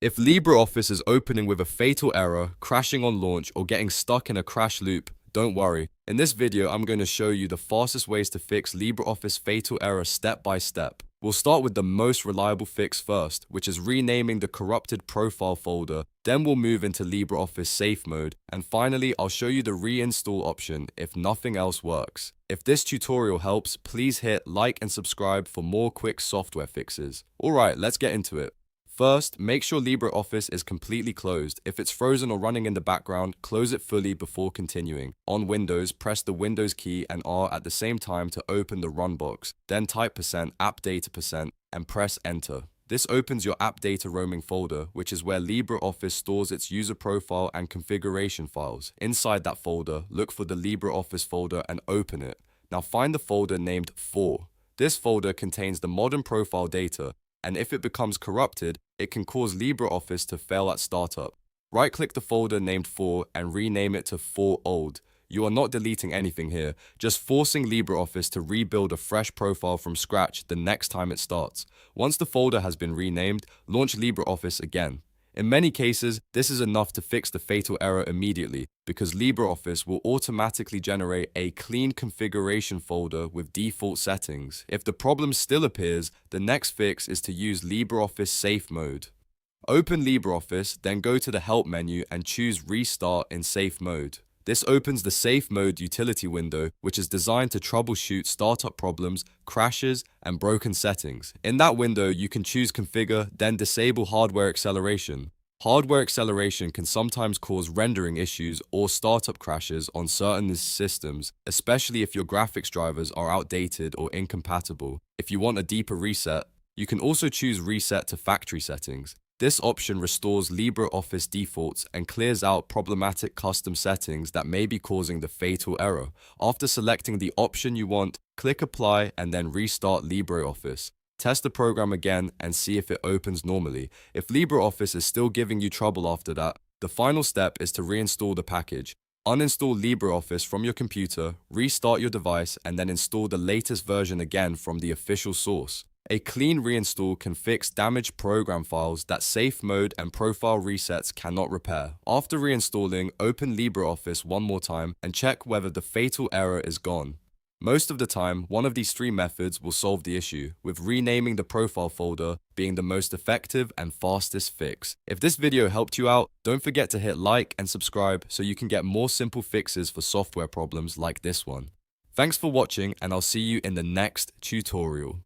If LibreOffice is opening with a fatal error, crashing on launch, or getting stuck in a crash loop, don't worry. In this video, I'm going to show you the fastest ways to fix LibreOffice fatal error step by step. We'll start with the most reliable fix first, which is renaming the corrupted profile folder. Then we'll move into LibreOffice safe mode. And finally, I'll show you the reinstall option if nothing else works. If this tutorial helps, please hit like and subscribe for more quick software fixes. Alright, let's get into it. First, make sure LibreOffice is completely closed. If it's frozen or running in the background, close it fully before continuing. On Windows, press the Windows key and R at the same time to open the run box. Then type %appdata% and press enter. This opens your app data roaming folder, which is where LibreOffice stores its user profile and configuration files. Inside that folder, look for the LibreOffice folder and open it. Now find the folder named 4. This folder contains the modern profile data, and if it becomes corrupted, it can cause LibreOffice to fail at startup. Right-click the folder named 4 and rename it to 4old. You are not deleting anything here, just forcing LibreOffice to rebuild a fresh profile from scratch the next time it starts. Once the folder has been renamed, launch LibreOffice again. In many cases, this is enough to fix the fatal error immediately, because LibreOffice will automatically generate a clean configuration folder with default settings. If the problem still appears, the next fix is to use LibreOffice safe mode. Open LibreOffice, then go to the Help menu and choose Restart in safe mode. This opens the Safe Mode utility window, which is designed to troubleshoot startup problems, crashes, and broken settings. In that window, you can choose Configure, then disable hardware acceleration. Hardware acceleration can sometimes cause rendering issues or startup crashes on certain systems, especially if your graphics drivers are outdated or incompatible. If you want a deeper reset, you can also choose Reset to Factory Settings. This option restores LibreOffice defaults and clears out problematic custom settings that may be causing the fatal error. After selecting the option you want, click Apply and then restart LibreOffice. Test the program again and see if it opens normally. If LibreOffice is still giving you trouble after that, the final step is to reinstall the package. Uninstall LibreOffice from your computer, restart your device, and then install the latest version again from the official source. A clean reinstall can fix damaged program files that safe mode and profile resets cannot repair. After reinstalling, open LibreOffice one more time and check whether the fatal error is gone. Most of the time, one of these three methods will solve the issue, with renaming the profile folder being the most effective and fastest fix. If this video helped you out, don't forget to hit like and subscribe so you can get more simple fixes for software problems like this one. Thanks for watching, and I'll see you in the next tutorial.